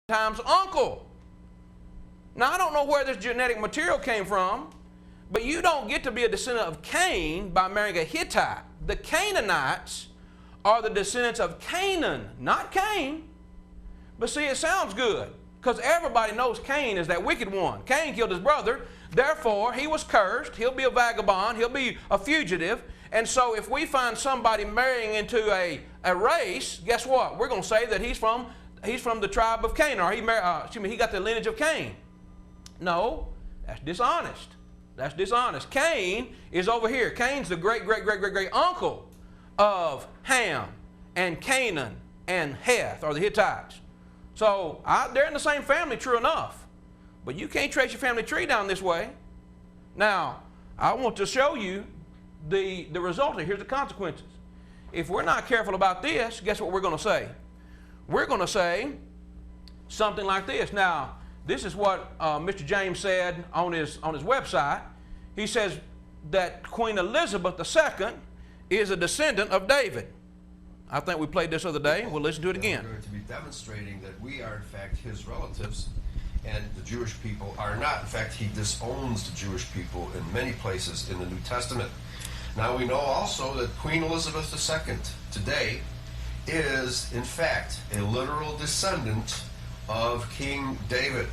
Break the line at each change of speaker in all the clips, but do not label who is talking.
times uncle. Now, I don't know where this genetic material came from, but you don't get to be a descendant of Cain by marrying a Hittite. The Canaanites are the descendants of Canaan, not Cain. But see, it sounds good, because everybody knows Cain is that wicked one. Cain killed his brother, therefore he was cursed. He'll be a vagabond, he'll be a fugitive. And so if we find somebody marrying into a race, guess what? We're going to say that he's from the tribe of Cain, or he got the lineage of Cain. No, that's dishonest. That's dishonest. Cain is over here. Cain's the great uncle of Ham and Canaan and Heth, or the Hittites. So they're in the same family, true enough. But you can't trace your family tree down this way. Now, I want to show you the result. Here's the consequences. If we're not careful about this, guess what we're going to say? We're going to say something like this. Now, this is what Mr. James said on his website. He says that Queen Elizabeth II is a descendant of David. I think we played this the other day. We'll listen to it again.
We're going to be demonstrating that we are, in fact, his relatives, and the Jewish people are not. In fact, he disowns the Jewish people in many places in the New Testament. Now, we know also that Queen Elizabeth II today is, in fact, a literal descendant of King David.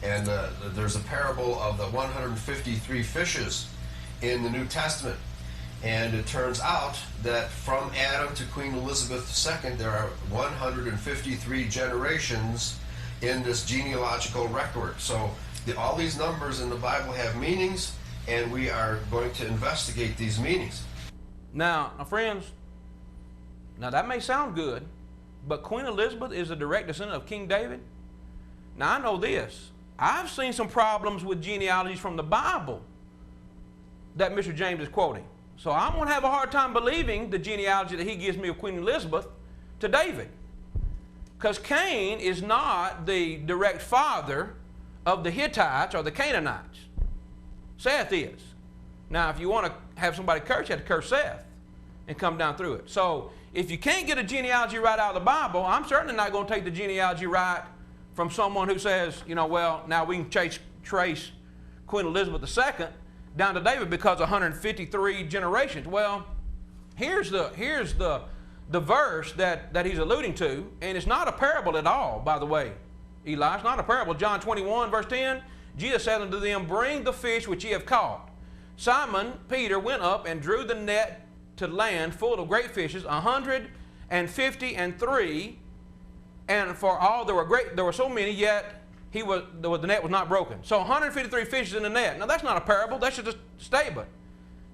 And there's a parable of the 153 fishes in the New Testament. And it turns out that from Adam to Queen Elizabeth II, there are 153 generations in this genealogical record. So all these numbers in the Bible have meanings, and we are going to investigate these meanings.
Now, friends, now that may sound good, but Queen Elizabeth is a direct descendant of King David. Now, I know this. I've seen some problems with genealogies from the Bible that Mr. James is quoting. So I'm going to have a hard time believing the genealogy that he gives me of Queen Elizabeth to David. Because Cain is not the direct father of the Hittites or the Canaanites. Seth is. Now, if you want to have somebody curse, you have to curse Seth and come down through it. So if you can't get a genealogy right out of the Bible, I'm certainly not going to take the genealogy right from someone who says, well, now we can trace Queen Elizabeth II down to David because 153 generations. Well, here's the verse that he's alluding to, and it's not a parable at all, by the way, Eli. It's not a parable. John 21, verse 10, Jesus said unto them, bring the fish which ye have caught. Simon Peter went up and drew the net to land full of great fishes, 153, and for all there were so many, yet the net was not broken. So 153 fishes in the net. Now that's not a parable, that's just a statement.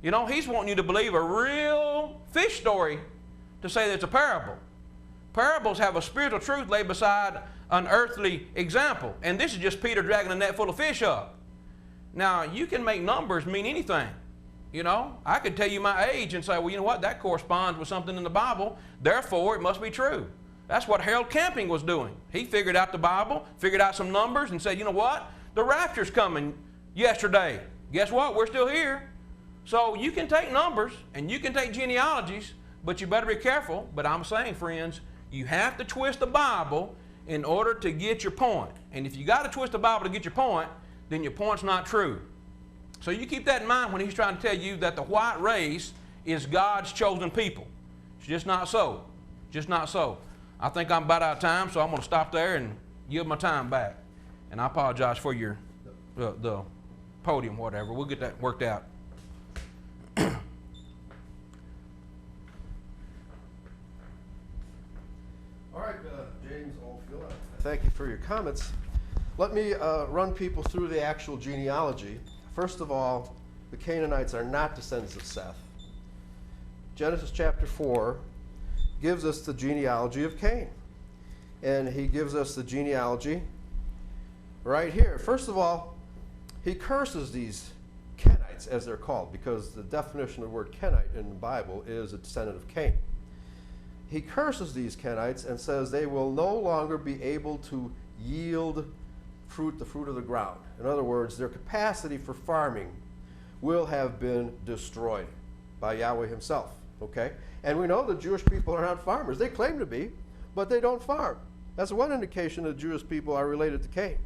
He's wanting you to believe a real fish story to say that it's a parable. Parables have a spiritual truth laid beside an earthly example. And this is just Peter dragging a net full of fish up. Now, you can make numbers mean anything. I could tell you my age and say, well, you know what, that corresponds with something in the Bible, therefore it must be true. That's what Harold Camping was doing. He figured out the Bible, figured out some numbers, and said, you know what, the rapture's coming yesterday. Guess what, we're still here. So you can take numbers and you can take genealogies, but you better be careful. But I'm saying, friends, you have to twist the Bible in order to get your point. And if you got to twist the Bible to get your point, then your point's not true. So you keep that in mind when he's trying to tell you that the white race is God's chosen people. It's just not so. Just not so. I think I'm about out of time, so I'm going to stop there and yield my time back. And I apologize for the podium, whatever. We'll get that worked out.
All right, James Oldfield, thank you for your comments. Let me run people through the actual genealogy. First of all, the Canaanites are not descendants of Seth. Genesis chapter 4 gives us the genealogy of Cain. And he gives us the genealogy right here. First of all, he curses these Kenites, as they're called, because the definition of the word Kenite in the Bible is a descendant of Cain. He curses these Kenites and says they will no longer be able to yield fruit, the fruit of the ground. In other words, their capacity for farming will have been destroyed by Yahweh himself. Okay? And we know the Jewish people are not farmers. They claim to be, but they don't farm. That's one indication the Jewish people are related to Cain.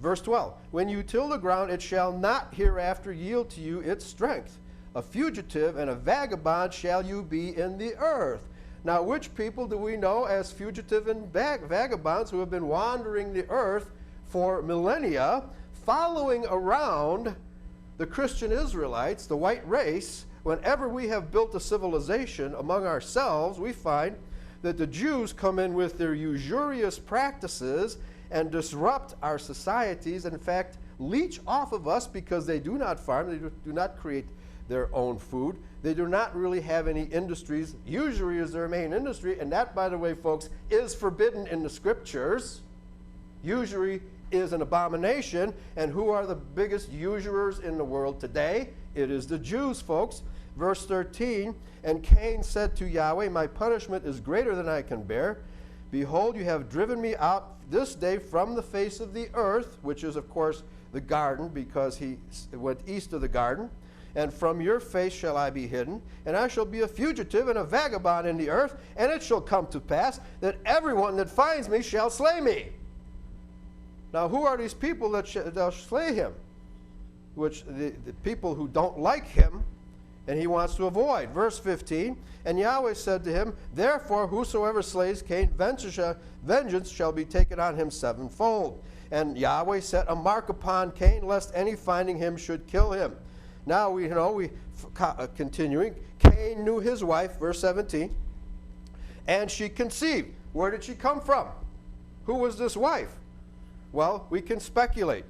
Verse 12, when you till the ground, it shall not hereafter yield to you its strength. A fugitive and a vagabond shall you be in the earth. Now, which people do we know as fugitive and vagabonds who have been wandering the earth for millennia, following around the Christian Israelites, the white race? Whenever we have built a civilization among ourselves, we find that the Jews come in with their usurious practices and disrupt our societies, in fact, leech off of us because they do not farm, they do not create their own food. They do not really have any industries. Usury is their main industry, and that, by the way, folks, is forbidden in the scriptures. Usury is an abomination, and who are the biggest usurers in the world today? It is the Jews, folks. Verse 13, and Cain said to Yahweh, my punishment is greater than I can bear. Behold, you have driven me out this day from the face of the earth, which is, of course, the garden, because he went east of the garden. And from your face shall I be hidden, and I shall be a fugitive and a vagabond in the earth, and it shall come to pass that everyone that finds me shall slay me. Now, who are these people that shall slay him? Which the people who don't like him, and he wants to avoid. Verse 15, and Yahweh said to him, therefore whosoever slays Cain, vengeance shall be taken on him sevenfold. And Yahweh set a mark upon Cain, lest any finding him should kill him. Now continuing, Cain knew his wife, verse 17, and she conceived. Where did she come from? Who was this wife? Well, we can speculate.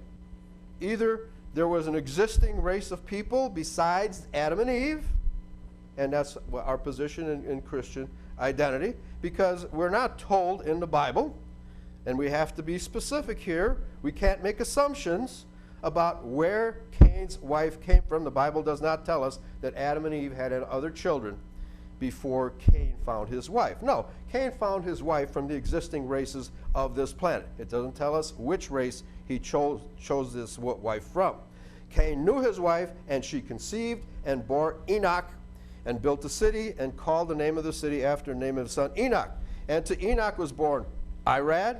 Either there was an existing race of people besides Adam and Eve, and that's our position in Christian identity, because we're not told in the Bible, and we have to be specific here. We can't make assumptions about where Cain's wife came from. The Bible does not tell us that Adam and Eve had other children before Cain found his wife. No, Cain found his wife from the existing races of this planet. It doesn't tell us which race he chose this wife from. Cain knew his wife, and she conceived and bore Enoch, and built a city, and called the name of the city after the name of his son Enoch. And to Enoch was born Irad,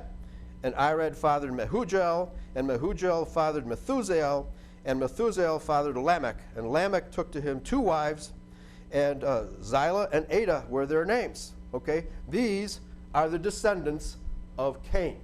and Irad fathered Mehujael, and Mehujael fathered Methusael, and Methusael fathered Lamech. And Lamech took to him 2 wives, and Zillah and Ada were their names. Okay? These are the descendants of Cain.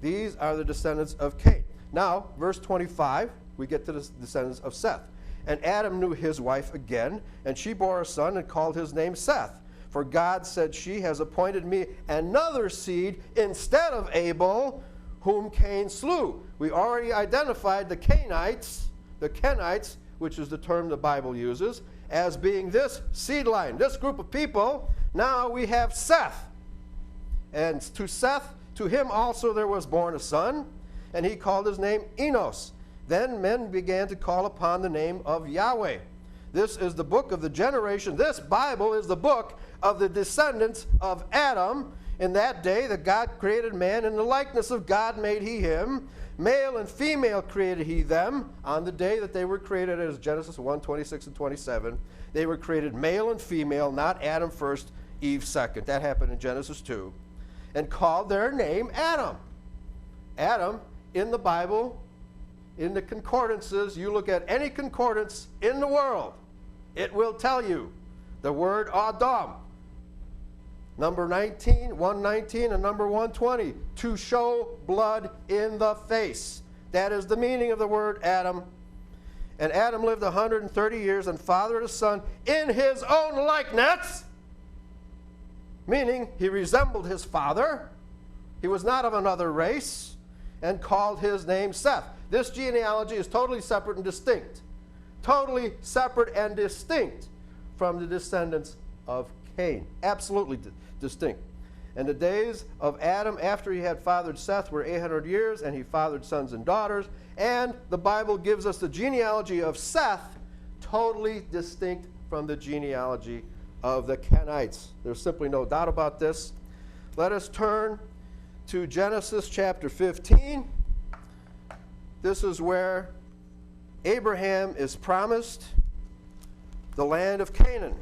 These are the descendants of Cain. Now, verse 25, we get to the descendants of Seth. And Adam knew his wife again, and she bore a son and called his name Seth. For God said, she has appointed me another seed instead of Abel, whom Cain slew. We already identified the Kenites, which is the term the Bible uses, as being this seed line, this group of people. Now we have Seth. And to Seth, to him also there was born a son, and he called his name Enos. Then men began to call upon the name of Yahweh. This is the book of the generation. This Bible is the book of the descendants of Adam. In that day that God created man, in the likeness of God made he him. Male and female created he them. On the day that they were created, as Genesis 1, 26 and 27, they were created male and female, not Adam first, Eve second. That happened in Genesis 2. And called their name Adam. Adam, in the Bible, in the concordances, you look at any concordance in the world, it will tell you the word Adam. Number 19, 119, and number 120, to show blood in the face. That is the meaning of the word Adam. And Adam lived 130 years and fathered a son in his own likeness, meaning he resembled his father. He was not of another race, and called his name Seth. This genealogy is totally separate and distinct. Totally separate and distinct from the descendants of Cain. Absolutely distinct. And the days of Adam after he had fathered Seth were 800 years, and he fathered sons and daughters. And the Bible gives us the genealogy of Seth totally distinct from the genealogy of the Kenites. There's simply no doubt about this. Let us turn to Genesis chapter 15. This is where Abraham is promised the land of Canaan.